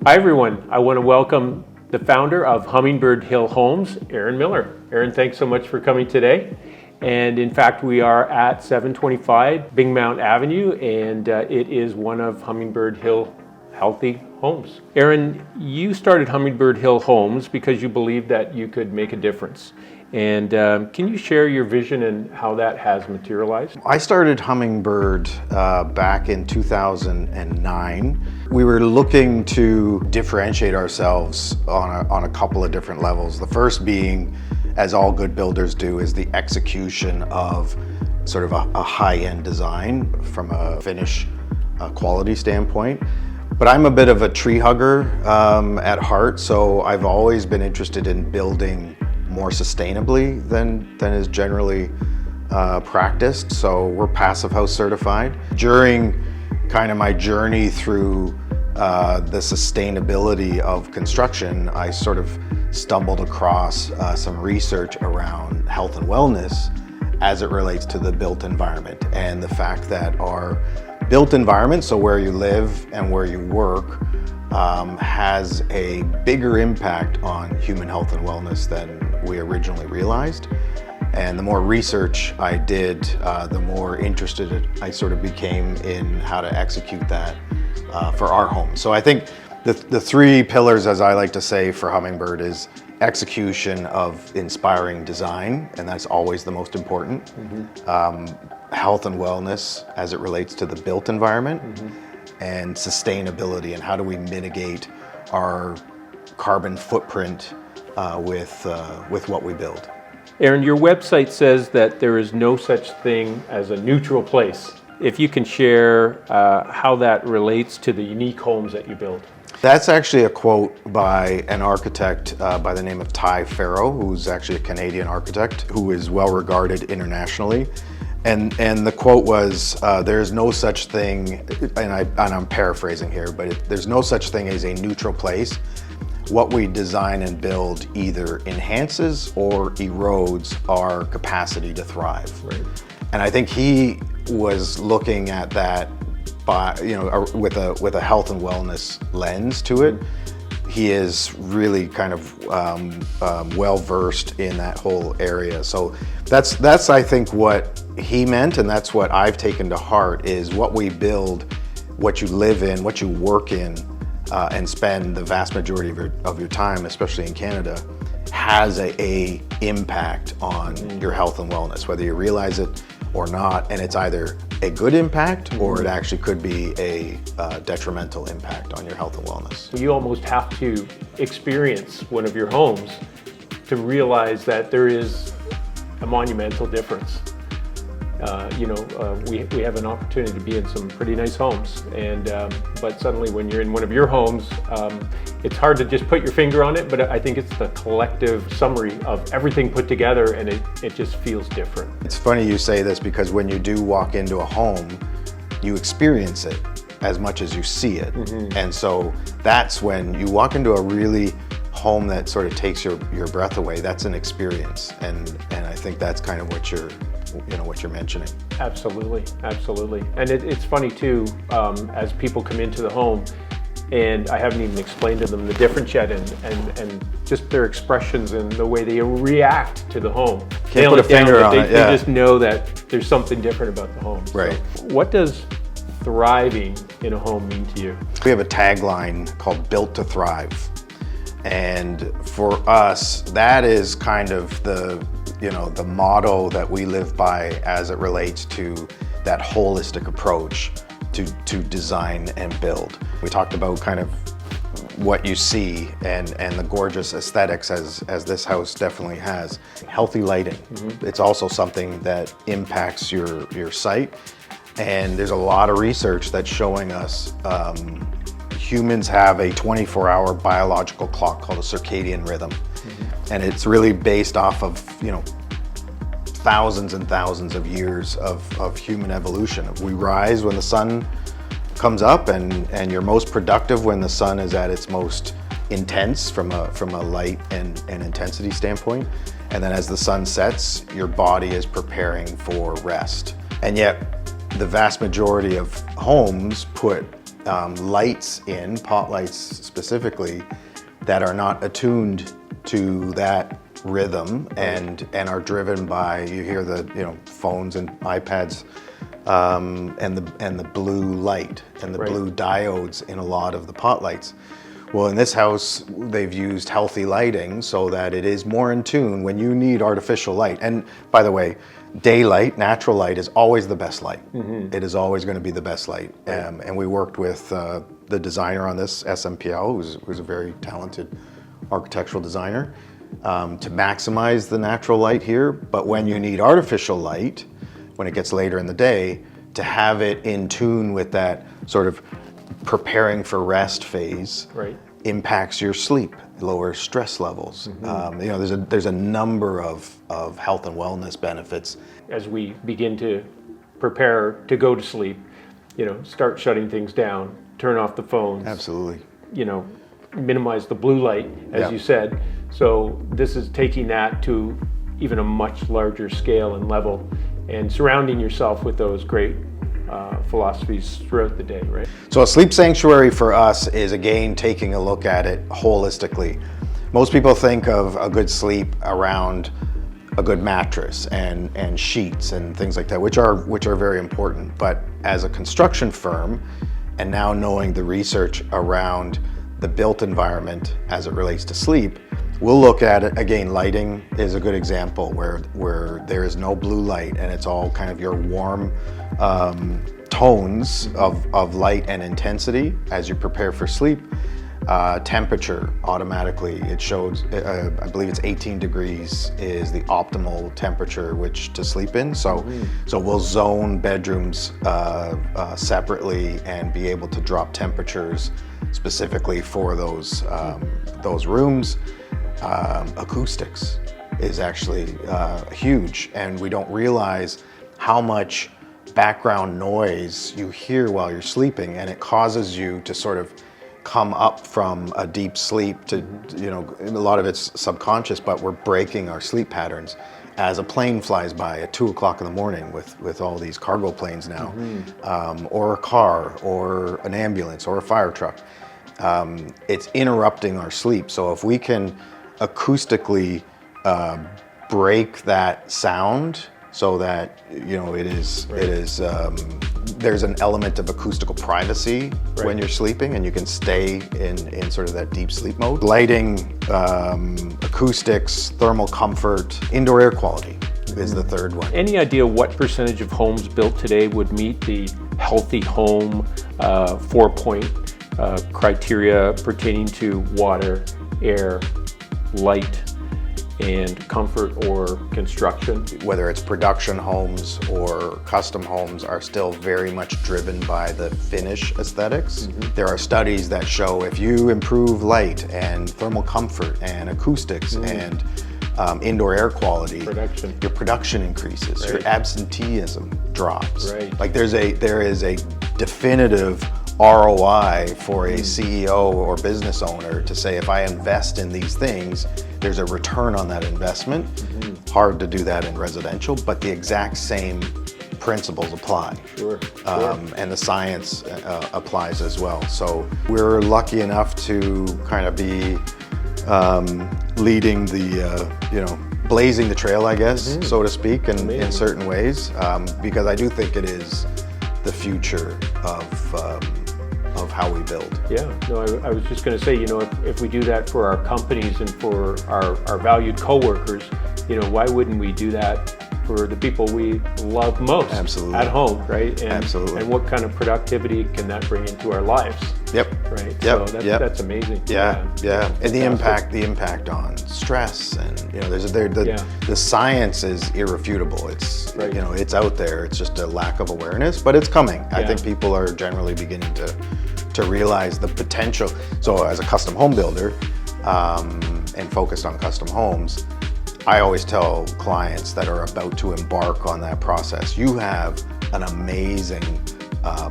Hi everyone, I want to welcome the founder of Hummingbird Hill Homes, Aaron Miller. Aaron, thanks so much for coming today. And in fact, we are at 725 Byngmount Avenue, and it is one of Hummingbird Hill Healthy Homes. Aaron, you started Hummingbird Hill Homes because you believed that you could make a difference. And can you share your vision and how that has materialized? I started Hummingbird back in 2009. We were looking to differentiate ourselves on a couple of different levels. The first being, as all good builders do, is the execution of sort of a high-end design from a finish quality standpoint. But I'm a bit of a tree hugger at heart, so I've always been interested in building more sustainably than is generally practiced. So we're Passive House certified. During kind of my journey through the sustainability of construction, I sort of stumbled across some research around health and wellness as it relates to the built environment, and the fact that our built environment, so where you live and where you work, has a bigger impact on human health and wellness than we originally realized. And the more research I did, the more interested I sort of became in how to execute that for our home. So I think the three pillars, as I like to say, for Hummingbird is execution of inspiring design, and that's always the most important. Health and wellness as it relates to the built environment, and sustainability, and how do we mitigate our carbon footprint with what we build. Aaron, your website says that there is no such thing as a neutral place. If you can share how that relates to the unique homes that you build. That's actually a quote by an architect by the name of Ty Farrow, who's actually a Canadian architect who is well regarded internationally. And the quote was, there's no such thing, and I'm paraphrasing here, but there's no such thing as a neutral place. What we design and build either enhances or erodes our capacity to thrive. Right. And I think he was looking at that by, with a health and wellness lens to it. He is really kind of well versed in that whole area. So that's I think what he meant, and that's what I've taken to heart, is what we build, what you live in, what you work in, and spend the vast majority of your time, especially in Canada, has a impact on your health and wellness, whether you realize it or not. And it's either a good impact or it actually could be a detrimental impact on your health and wellness. You almost have to experience one of your homes to realize that there is a monumental difference. We have an opportunity to be in some pretty nice homes, and but suddenly when you're in one of your homes, it's hard to just put your finger on it, but I think it's the collective summary of everything put together, and it just feels different. It's funny you say this, because when you do walk into a home, you experience it as much as you see it. And so that's when you walk into a really home that sort of takes your breath away. That's an experience, and I think that's kind of what you're mentioning. Absolutely. And it's funny too, as people come into the home, and I haven't even explained to them the difference yet, and just their expressions and the way they react to the home. Can't put a finger on it. They just know that there's something different about the home. Right. So what does thriving in a home mean to you? We have a tagline called "Built to Thrive," and for us, that is kind of the motto that we live by as it relates to that holistic approach to design and build. We talked about kind of what you see and the gorgeous aesthetics as this house definitely has. Healthy lighting. It's also something that impacts your site, and there's a lot of research that's showing us humans have a 24-hour biological clock called a circadian rhythm. And it's really based off of, thousands and thousands of years of human evolution. We rise when the sun comes up, and you're most productive when the sun is at its most intense from a light and intensity standpoint. And then as the sun sets, your body is preparing for rest. And yet the vast majority of homes put lights in, pot lights specifically, that are not attuned to that rhythm and are driven by, you hear the phones and iPads and the blue light and the blue diodes in a lot of the pot lights. Well, in this house, they've used healthy lighting so that it is more in tune when you need artificial light. And by the way, daylight, natural light is always the best light. It is always going to be the best light. And we worked with the designer on this, SMPL, who's a very talented architectural designer, to maximize the natural light here. But when you need artificial light, when it gets later in the day, to have it in tune with that sort of preparing for rest phase impacts your sleep, lowers stress levels. There's a number of health and wellness benefits. As we begin to prepare to go to sleep, start shutting things down, turn off the phones. Absolutely. Minimize the blue light, as you said. So this is taking that to even a much larger scale and level, and surrounding yourself with those great philosophies throughout the day, right? So a sleep sanctuary for us is, again, taking a look at it holistically. Most people think of a good sleep around a good mattress and sheets and things like that, which are very important. But as a construction firm, and now knowing the research around the built environment as it relates to sleep, we'll look at it, again, lighting is a good example where there is no blue light and it's all kind of your warm tones of light and intensity as you prepare for sleep. Temperature, automatically, it shows, I believe it's 18 degrees is the optimal temperature which to sleep in. So we'll zone bedrooms separately and be able to drop temperatures specifically for those rooms. Acoustics is actually huge, and we don't realize how much background noise you hear while you're sleeping, and it causes you to sort of come up from a deep sleep to, a lot of it's subconscious, but we're breaking our sleep patterns as a plane flies by at 2 o'clock in the morning with all these cargo planes now, or a car or an ambulance or a fire truck. It's interrupting our sleep. So if we can acoustically break that sound so that there's an element of acoustical privacy when you're sleeping, and you can stay in sort of that deep sleep mode. Lighting, acoustics, thermal comfort, indoor air quality is the third one. Any idea what percentage of homes built today would meet the healthy home 4-point criteria pertaining to water, air, light, and comfort or construction? Whether it's production homes or custom homes are still very much driven by the finish aesthetics. There are studies that show if you improve light and thermal comfort and acoustics and indoor air quality, your production increases, your absenteeism drops. Like there is a definitive ROI for a CEO or business owner to say, if I invest in these things, there's a return on that investment. Hard to do that in residential, but the exact same principles apply. And the science applies as well. So we're lucky enough to kind of be leading blazing the trail, I guess, so to speak, in certain ways, because I do think it is the future of how we build. I was just going to say, if we do that for our companies and for our valued coworkers, why wouldn't we do that for the people we love most at home, right? And what kind of productivity can that bring into our lives? Right. So that's amazing. And the impact on stress, and the science is irrefutable. It's it's out there. It's just a lack of awareness, but it's coming. I think people are generally beginning to realize the potential. So as a custom home builder and focused on custom homes, I always tell clients that are about to embark on that process, you have an amazing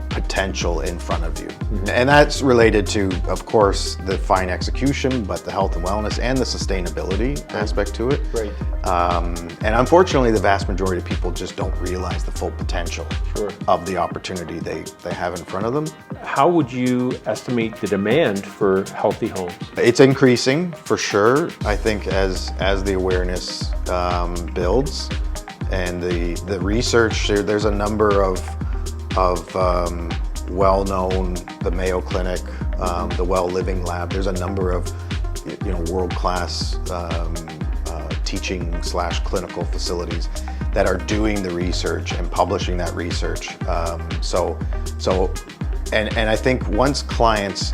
potential in front of you. And that's related to, of course, the fine execution, but the health and wellness and the sustainability aspect to it. And unfortunately, the vast majority of people just don't realize the full potential of the opportunity they have in front of them. How would you estimate the demand for healthy homes? It's increasing for sure. I think as the awareness builds and the research, there's a number of well-known, the Mayo Clinic, the Well Living Lab. There's a number of world-class teaching / clinical facilities that are doing the research and publishing that research. And I think once clients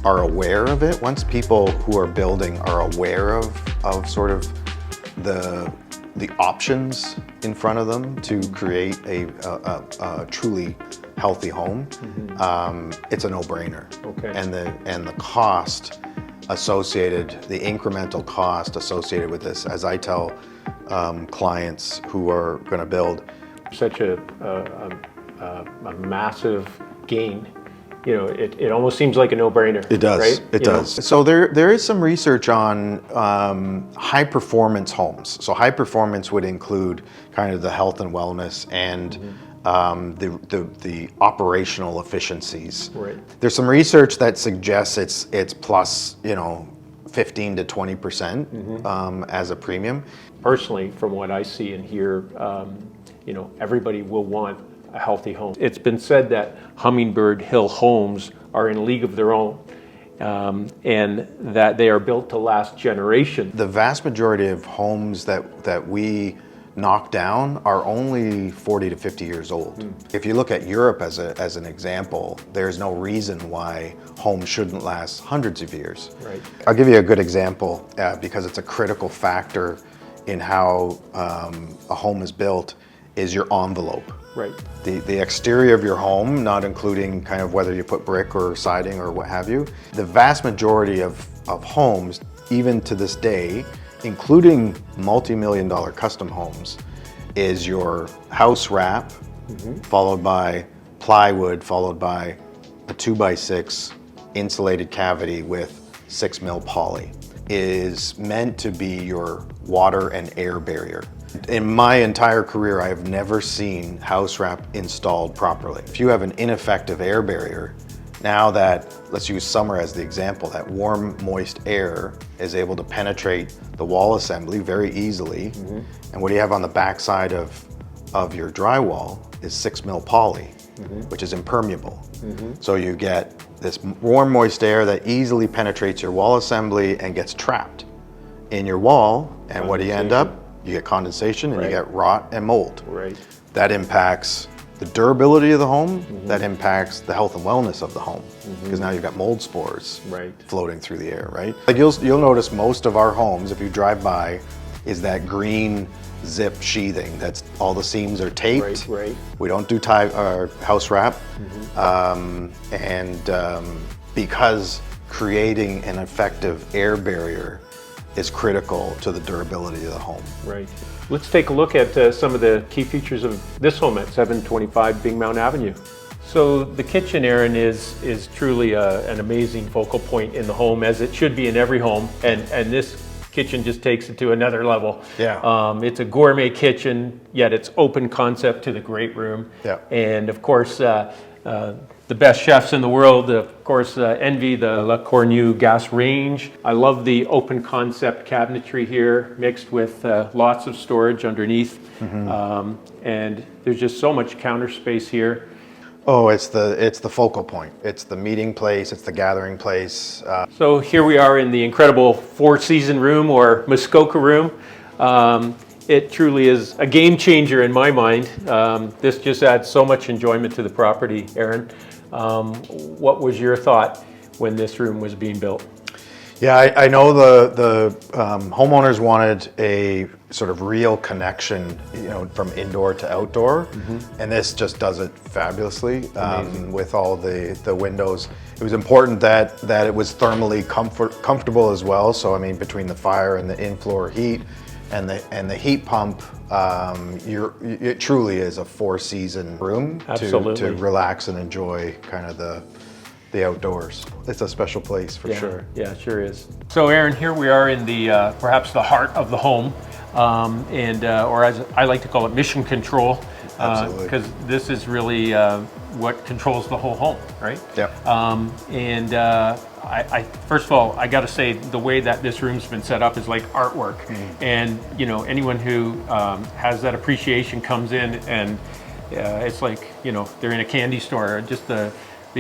are aware of it, once people who are building are aware of sort of the options in front of them to create a truly healthy home, it's a no-brainer. Okay. And the cost associated, the incremental cost associated with this, as I tell clients who are going to build, such a massive gain. It almost seems like a no-brainer. It does. Right? It does. So there is some research on high performance homes. So high performance would include kind of the health and wellness and the operational efficiencies. Right. There's some research that suggests it's plus 15 to 20% as a premium. Personally, from what I see and hear, everybody will want a healthy home. It's been said that Hummingbird Hill Homes are in a league of their own, and that they are built to last generations. The vast majority of homes that we knock down are only 40 to 50 years old. If you look at Europe as an example, there's no reason why homes shouldn't last hundreds of years. Right. I'll give you a good example because it's a critical factor in how a home is built, is your envelope. Right. The exterior of your home, not including kind of whether you put brick or siding or what have you. The vast majority of homes, even to this day, including multi-million-dollar custom homes, is your house wrap, followed by plywood, followed by a 2x6 insulated cavity with 6 mil poly, is meant to be your water and air barrier. In my entire career, I have never seen house wrap installed properly. If you have an ineffective air barrier, now that, let's use summer as the example, that warm, moist air is able to penetrate the wall assembly very easily. And what you have on the backside of your drywall is 6 mil poly, which is impermeable. So you get this warm, moist air that easily penetrates your wall assembly and gets trapped in your wall. And what do you end up? You get condensation and you get rot and mold. Right. That impacts the durability of the home, that impacts the health and wellness of the home, because now you've got mold spores floating through the air, right? Like you'll notice most of our homes, if you drive by, is that green zip sheathing. That's all the seams are taped. Right. We don't do house wrap, because creating an effective air barrier is critical to the durability of the home. Right. Let's take a look at some of the key features of this home at 725 Byngmount Avenue. So the kitchen, Aaron, is truly an amazing focal point in the home, as it should be in every home, and this kitchen just takes it to another level. Yeah. It's a gourmet kitchen, yet it's open concept to the great room. Yeah. And of course, the best chefs in the world, of course, envy the Le Cornu gas range. I love the open concept cabinetry here, mixed with lots of storage underneath. And there's just so much counter space here. Oh, it's the focal point. It's the meeting place. It's the gathering place. So here we are in the incredible four-season room, or Muskoka room. It truly is a game changer in my mind. This just adds so much enjoyment to the property, Aaron. What was your thought when this room was being built? Yeah, I know the homeowners wanted a sort of real connection, from indoor to outdoor, and this just does it fabulously with all the windows. It was important that it was thermally comfortable as well. So I mean, between the fire and the in-floor heat and the heat pump, it truly is a four-season room to relax and enjoy kind of the outdoors. It's a special place for sure. Yeah, it sure is. So Aaron, here we are in the perhaps the heart of the home, or as I like to call it, mission control, because this is really what controls the whole home, right? Yep. I first of all, I got to say the way that this room's been set up is like artwork, and anyone who has that appreciation comes in, and it's like they're in a candy store. Just the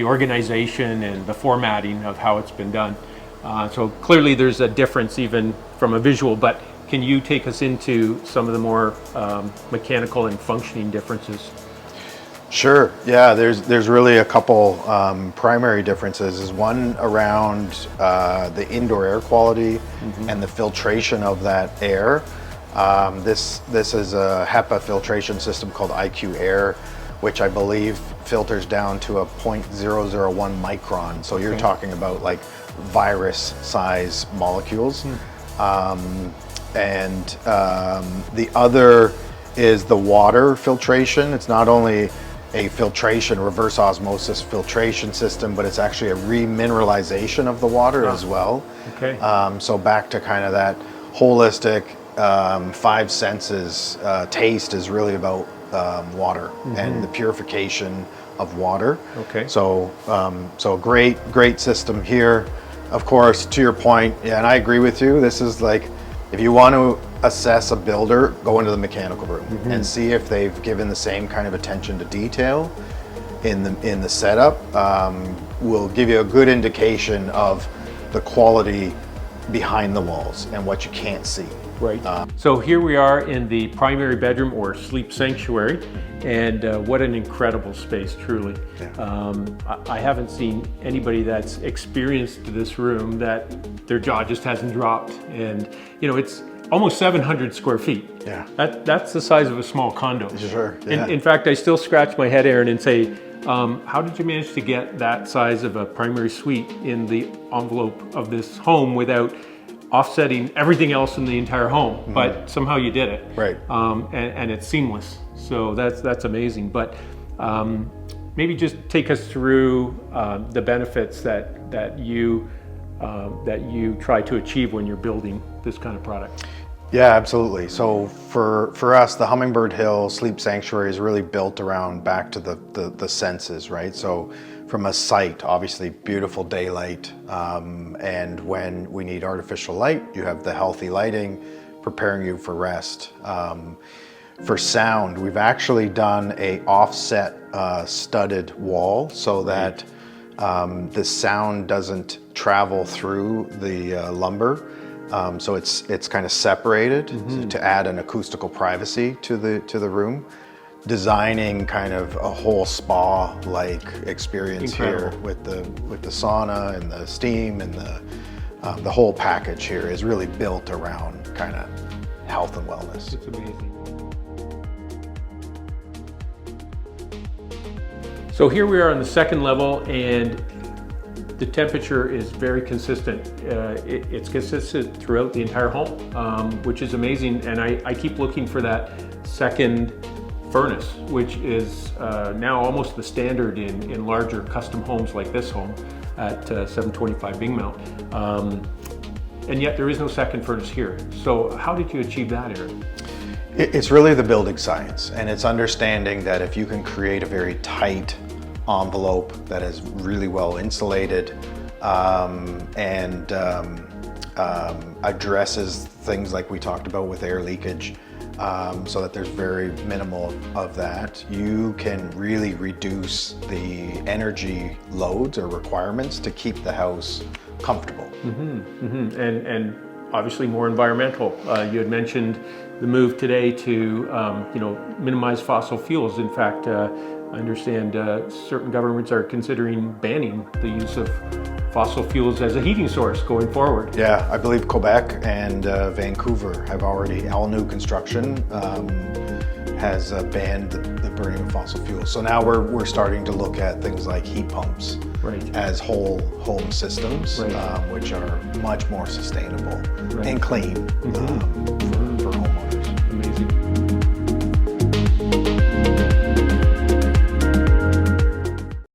organization and the formatting of how it's been done. So clearly there's a difference even from a visual, but can you take us into some of the more mechanical and functioning differences? Sure. Yeah, there's really a couple primary differences. Is one around the indoor air quality and the filtration of that air. This is a HEPA filtration system called IQ Air, which I believe filters down to a 0.001 micron. So you're talking about like virus size molecules. The other is the water filtration. It's not only a filtration, reverse osmosis filtration system, but it's actually a remineralization of the water as well. Okay. So back to kind of that holistic five senses. Taste is really about water and the purification of water. Okay. So great system here. Of course, to your point, yeah, and I agree with you. This is like, if you want to assess a builder, go into the mechanical room and see if they've given the same kind of attention to detail in the setup. Will give you a good indication of the quality behind the walls and what you can't see. Right. So here we are in the primary bedroom or sleep sanctuary, and what an incredible space, truly. Yeah. I haven't seen anybody that's experienced this room that their jaw just hasn't dropped. And it's almost 700 square feet. Yeah. That's the size of a small condo. Sure. Yeah. In fact, I still scratch my head, Aaron, and say, how did you manage to get that size of a primary suite in the envelope of this home without offsetting everything else in the entire home? But somehow you did it. Right. And it's seamless. So that's amazing. But maybe just take us through the benefits that you try to achieve when you're building this kind of product. Yeah, absolutely. So for us, the Hummingbird Hill Sleep Sanctuary is really built around back to the senses, right? So from a sight, obviously beautiful daylight, and when we need artificial light, you have the healthy lighting preparing you for rest. For sound, we've actually done a offset studded wall so that the sound doesn't travel through the lumber. So it's kind of separated to add an acoustical privacy to the room, designing kind of a whole spa-like experience. Incredible. Here with the sauna and the steam and the whole package here is really built around kind of health and wellness. It's amazing. So here we are on the second level, and the temperature is very consistent. It's consistent throughout the entire home, which is amazing. And I keep looking for that second furnace, which is now almost the standard in larger custom homes like this home at 725 Byngmount. And yet there is no second furnace here. So how did you achieve that, Aaron? It's really the building science, and it's understanding that if you can create a very tight envelope that is really well insulated and addresses things like we talked about with air leakage, so that there's very minimal of that, you can really reduce the energy loads or requirements to keep the house comfortable. And obviously more environmental. You had mentioned the move today to minimize fossil fuels. In fact, I understand certain governments are considering banning the use of fossil fuels as a heating source going forward. Yeah, I believe Quebec and Vancouver have already, all new construction has banned the burning of fossil fuels. So now we're starting to look at things like heat pumps as whole home systems, which are much more sustainable and clean.